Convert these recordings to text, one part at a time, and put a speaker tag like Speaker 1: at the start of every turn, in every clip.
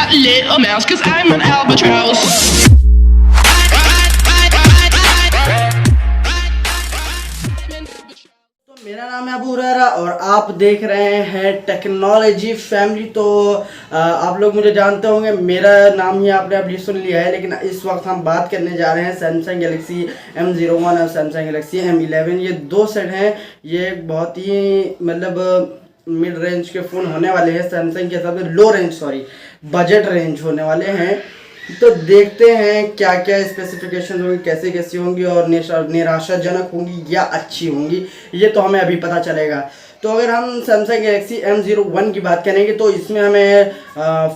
Speaker 1: that little mouse, 'cause I'm an albatross.
Speaker 2: मेरा नाम है अबू हुरैरा और आप देख रहे हैं टेक्नोलॉजी फैमिली। तो आप लोग मुझे जानते होंगे, मेरा नाम ही आपने अभी सुन लिया है, लेकिन इस वक्त हम बात करने जा रहे हैं सैमसंग गैलेक्सी M01 और सैमसंग गैलेक्सी M11। ये दो सेट हैं, ये बहुत ही मतलब मिड रेंज के फ़ोन होने वाले हैं सैमसंग के हिसाब से, लो रेंज सॉरी बजट रेंज होने वाले हैं। तो देखते हैं क्या क्या स्पेसिफिकेशन होंगी, कैसे कैसी होंगी और निराशाजनक होंगी या अच्छी होंगी, ये तो हमें अभी पता चलेगा। तो अगर हम सैमसंग गैलेक्सी M01 की बात करेंगे तो इसमें हमें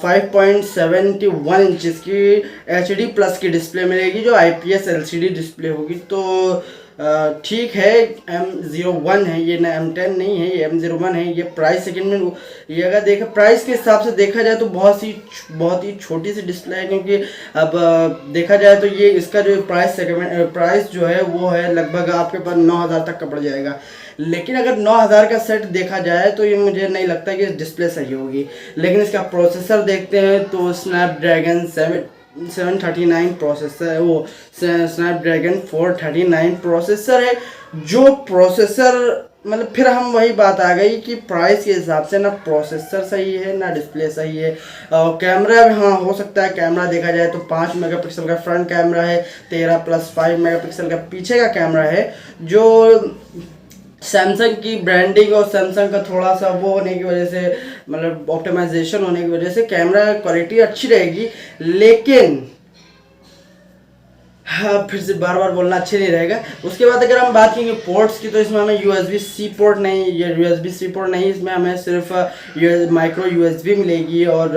Speaker 2: 5.71 इंचज़ की HD प्लस की डिस्प्ले मिलेगी, जो IPS LCD डिस्प्ले होगी। तो ठीक है, M01 है ये, ना M10 नहीं है, ये M01 है। ये प्राइस सेकंड में ये अगर देखा प्राइस के हिसाब से देखा जाए तो बहुत ही छोटी सी डिस्प्ले है, क्योंकि अब देखा जाए तो ये इसका जो प्राइस जो है वो है लगभग आपके पास 9,000 तक का पड़ जाएगा। लेकिन अगर 9,000 का सेट देखा जाए तो ये मुझे नहीं लगता कि डिस्प्ले सही होगी। लेकिन इसका प्रोसेसर देखते हैं तो स्नैपड्रैगन 739 प्रोसेसर है, वो स्नैपड्रैगन 439 प्रोसेसर है। जो प्रोसेसर मतलब फिर हम वही बात आ गई कि प्राइस के हिसाब से ना प्रोसेसर सही है ना डिस्प्ले सही है। कैमरा हाँ हो सकता है, कैमरा देखा जाए तो 5 मेगापिक्सल का फ्रंट कैमरा है, 13+5 मेगापिक्सल का पीछे का कैमरा है। जो सैमसंग की ब्रांडिंग और सैमसंग का थोड़ा सा वो होने की वजह से, मतलब ऑप्टिमाइजेशन होने की वजह से कैमरा क्वालिटी अच्छी रहेगी। लेकिन हाँ, फिर से बार बार बोलना अच्छे नहीं रहेगा। उसके बाद अगर हम बात करेंगे पोर्ट्स की तो इसमें हमें USB-C पोर्ट नहीं, ये USB-C पोर्ट नहीं, इसमें हमें सिर्फ माइक्रो USB मिलेगी और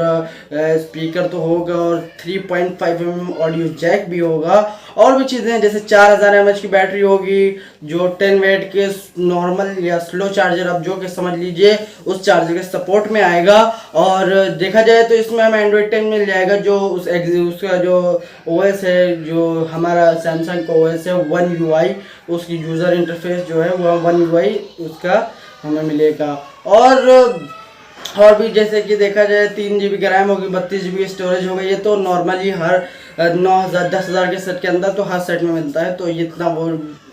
Speaker 2: स्पीकर तो होगा और 3.5mm ऑडियो जैक भी होगा। और भी चीज़ें जैसे 4000 mAh की बैटरी होगी, जो 10 वाट के नॉर्मल या स्लो चार्जर आप जो कि समझ लीजिए उस चार्जर के सपोर्ट में आएगा। और देखा जाए तो इसमें हमें Android 10 मिल जाएगा, जो उसका जो OS है, जो हमारा सैमसंग का OS है One UI, उसकी यूज़र इंटरफेस जो है वो One UI उसका हमें मिलेगा। और भी जैसे कि देखा जाए 3 GB की रैम होगी, 32 GB स्टोरेज होगा। ये तो नॉर्मली हर 9,000 10,000 के सेट के अंदर तो हर सेट में मिलता है, तो ये इतना वो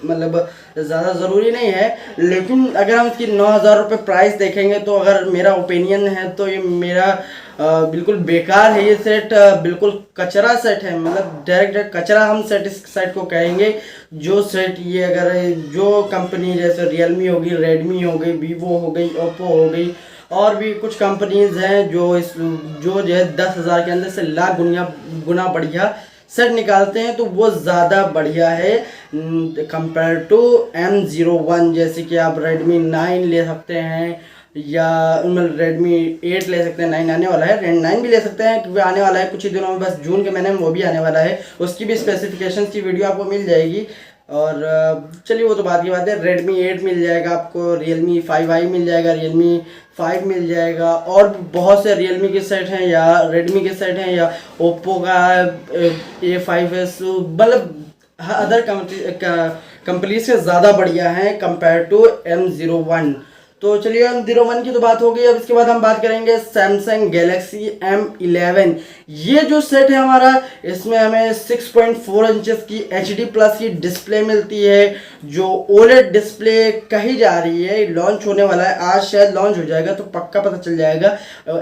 Speaker 2: मतलब ज़्यादा ज़रूरी नहीं है। लेकिन अगर हम इसकी 9,000 रुपये प्राइस देखेंगे तो अगर मेरा ओपिनियन है तो ये मेरा बिल्कुल बेकार है। ये सेट बिल्कुल कचरा सेट है, मतलब डायरेक्ट कचरा हम इस सेट को कहेंगे। जो सेट ये अगर जो कंपनी जैसे रियलमी होगी, रेडमी हो गई, वीवो हो गई, ओप्पो हो गई, और भी कुछ कंपनीज़ हैं जो है 10,000 के अंदर से लाख गुना बढ़िया सेट निकालते हैं, तो वो ज़्यादा बढ़िया है कंपेयर टू M01। जैसे कि आप Redmi 9 ले सकते हैं या Redmi 8 ले सकते हैं, 9 आने वाला है, Redmi 9 भी ले सकते हैं क्योंकि आने वाला है कुछ ही दिनों में, बस जून के महीने में वो भी आने वाला है। उसकी भी स्पेसिफिकेशंस की वीडियो आपको मिल जाएगी। और चलिए वो तो बात की बात है। Redmi 8 मिल जाएगा आपको, Realme 5i मिल जाएगा, Realme 5 मिल जाएगा, और बहुत से Realme के सेट हैं या Redmi के सेट हैं या Oppo का A5s, मतलब अदर कंपनीज से ज़्यादा बढ़िया हैं कंपेयर टू M01। तो चलिए M01 की तो बात हो गई। अब इसके बाद हम बात करेंगे सैमसंग गैलेक्सी M11। ये जो सेट है हमारा, इसमें हमें 6.4 इंचेस की HD प्लस की डिस्प्ले मिलती है, जो OLED डिस्प्ले कही जा रही है। लॉन्च होने वाला है, आज शायद लॉन्च हो जाएगा तो पक्का पता चल जाएगा।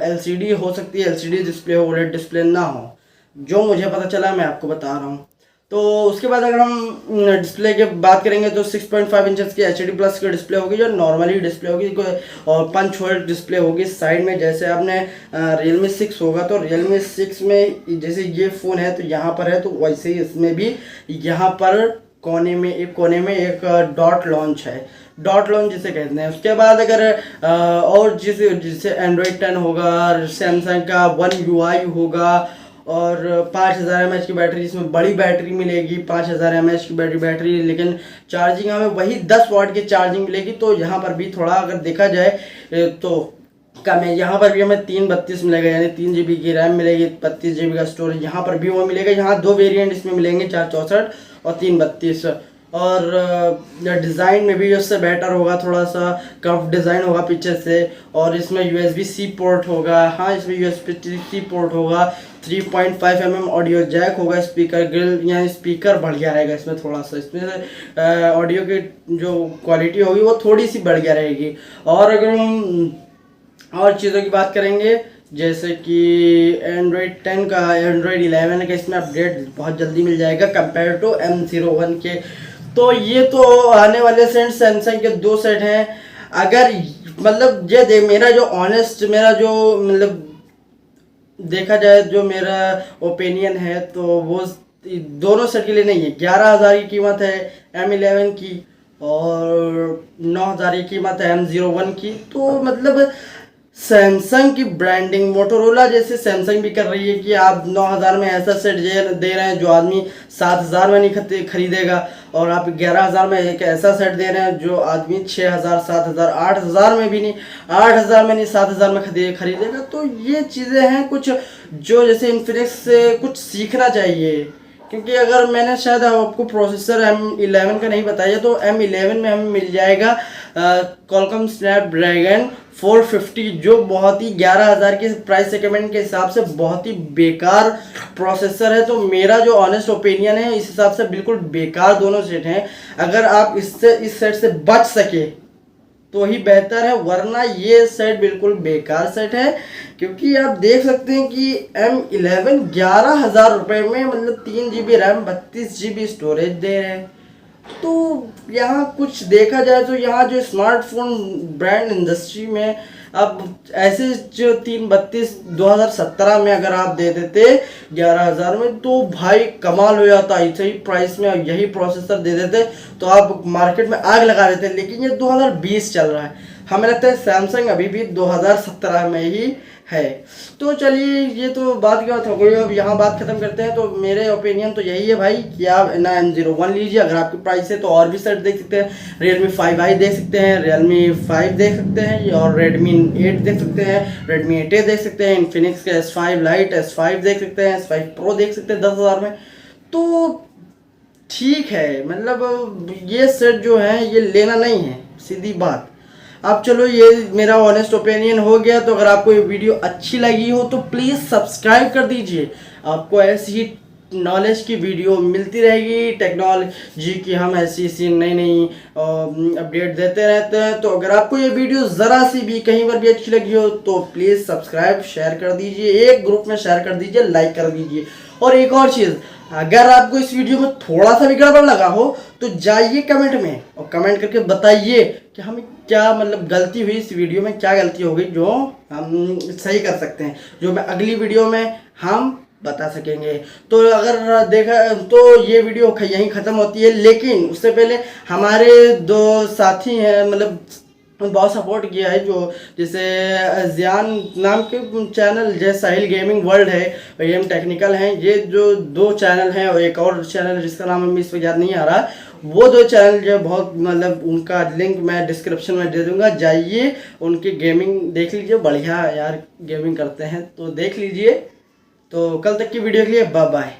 Speaker 2: LCD हो सकती है, LCD डिस्प्ले हो, OLED डिस्प्ले ना हो, जो मुझे पता चला मैं आपको बता रहा हूँ। तो उसके बाद अगर हम डिस्प्ले की बात करेंगे तो 6.5 इंचेस की HD प्लस की डिस्प्ले होगी, जो नॉर्मली डिस्प्ले होगी, और पंच होल डिस्प्ले होगी साइड में। जैसे आपने Realme 6 होगा तो Realme 6 में जैसे ये फ़ोन है तो यहाँ पर है, तो वैसे ही इसमें भी यहाँ पर कोने में एक डॉट लॉन्च है, डॉट लॉन्च जिसे कहते हैं। उसके बाद अगर और जिसे Android 10 होगा, सैमसंग का One UI होगा, और 5000 mAh की बैटरी, इसमें बड़ी बैटरी मिलेगी 5000 mAh की बैटरी। लेकिन चार्जिंग हमें वही 10 वाट की चार्जिंग मिलेगी। तो यहाँ पर भी थोड़ा अगर देखा जाए तो कम है। यहाँ पर भी हमें 332 मिलेगा, यानी 3 GB की रैम मिलेगी, 32 GB का स्टोरेज यहाँ पर भी वो मिलेगा। यहाँ दो वेरिएंट इसमें मिलेंगे, 464 और 332। और डिज़ाइन में भी उससे बेटर होगा, थोड़ा सा कर्व डिज़ाइन होगा पीछे से। और इसमें USB-C पोर्ट होगा, हाँ इसमें USB-C पोर्ट होगा, 3.5 mm ऑडियो जैक होगा, स्पीकर ग्रिल या स्पीकर बढ़िया रहेगा इसमें, थोड़ा सा इसमें ऑडियो की जो क्वालिटी होगी वो थोड़ी सी बढ़िया रहेगी। और अगर हम और चीज़ों की बात करेंगे जैसे कि एंड्रॉयड 10 का, एंड्रॉयड 11 का इसमें अपडेट बहुत जल्दी मिल जाएगा कंपेयर टू M01 के। तो ये तो आने वाले सेट सैमसंग के 2 सेट हैं। अगर मतलब ये मेरा जो ऑनेस्ट, मेरा जो मतलब देखा जाए जो मेरा ओपिनियन है तो वो दोनों सेट के लिए नहीं है। 11,000 की कीमत है M11 की और 9,000 की कीमत है M01 की। तो मतलब सैमसंग की ब्रांडिंग मोटोरोला जैसे सैमसंग भी कर रही है कि आप 9,000 में ऐसा सेट दे रहे हैं जो आदमी 7,000 में नहीं खरीदेगा, और आप 11,000 में एक ऐसा सेट दे रहे हैं जो आदमी 6,000, 7,000, 8,000 में भी नहीं, 8,000 में नहीं 7,000 में खरीदेगा। तो ये चीज़ें हैं कुछ जो जैसे इन्फिनिक्स से कुछ सीखना चाहिए। क्योंकि अगर मैंने शायद आपको प्रोसेसर M11 का नहीं बताया तो M11 में हमें मिल जाएगा क्वालकॉम स्नैपड्रैगन 450, जो बहुत ही 11,000 के प्राइस सेगमेंट के हिसाब से बहुत ही बेकार प्रोसेसर है। तो मेरा जो ऑनेस्ट ओपिनियन है इस हिसाब से बिल्कुल बेकार दोनों सेट हैं। अगर आप इस सेट से बच सके तो ही बेहतर है, वरना ये सेट बिल्कुल बेकार सेट है। क्योंकि आप देख सकते हैं कि M11 11,000 रुपये में मतलब 3 GB रैम 32 GB स्टोरेज दे रहे हैं। तो यहाँ कुछ देखा जाए तो यहाँ जो स्मार्टफोन ब्रांड इंडस्ट्री में अब ऐसे जो 2017 में अगर आप दे देते 11,000 में तो भाई कमाल हो जाता। ऐसे ही प्राइस में यही प्रोसेसर दे देते तो आप मार्केट में आग लगा देते। लेकिन ये 2020 चल रहा है, हमें लगता है सैमसंग अभी भी 2017 में ही है। तो चलिए ये तो बात की बात हो गई, अब यहाँ बात खत्म करते हैं। तो मेरे ओपिनियन तो यही है भाई कि आप ना M01 लीजिए अगर आपकी प्राइस है, तो और भी सेट देख सकते हैं। Realme 5i देख सकते हैं, Realme 5 देख सकते हैं और Redmi 8 देख सकते हैं, Redmi 8A देख सकते हैं, Infinix के S5 Lite S5 देख सकते हैं, S5 Pro देख सकते हैं 10,000 में। तो ठीक है, मतलब ये सेट जो है ये लेना नहीं है, सीधी बात। अब चलो ये मेरा ऑनेस्ट ओपिनियन हो गया। तो अगर आपको ये वीडियो अच्छी लगी हो तो प्लीज़ सब्सक्राइब कर दीजिए। आपको ऐसी ही नॉलेज की वीडियो मिलती रहेगी, टेक्नोलॉजी की हम ऐसी नई नई अपडेट देते रहते हैं। तो अगर आपको ये वीडियो ज़रा सी भी कहीं पर भी अच्छी लगी हो तो प्लीज़ सब्सक्राइब शेयर कर दीजिए, एक ग्रुप में शेयर कर दीजिए, लाइक कर दीजिए। और एक और चीज़, अगर आपको इस वीडियो में थोड़ा सा भी गड़बड़ लगा हो तो जाइए कमेंट में और कमेंट करके बताइए कि हमें क्या मतलब गलती हुई, इस वीडियो में क्या गलती हो गई जो हम सही कर सकते हैं, जो मैं अगली वीडियो में हम बता सकेंगे। तो अगर देखा तो ये वीडियो यहीं ख़त्म होती है, लेकिन उससे पहले हमारे 2 साथी हैं, मतलब बहुत सपोर्ट किया है, जो जैसे जियान नाम के चैनल, जैसे साहिल गेमिंग वर्ल्ड है, AM टेक्निकल हैं, ये जो 2 चैनल हैं, और एक और चैनल जिसका नाम हमें इस पर याद नहीं आ रहा, वो 2 चैनल जो बहुत मतलब उनका लिंक मैं डिस्क्रिप्शन में दे दूंगा, जाइए उनकी गेमिंग देख लीजिए, बढ़िया यार गेमिंग करते हैं, तो देख लीजिए। तो कल तक की वीडियो के लिए बाय बाय।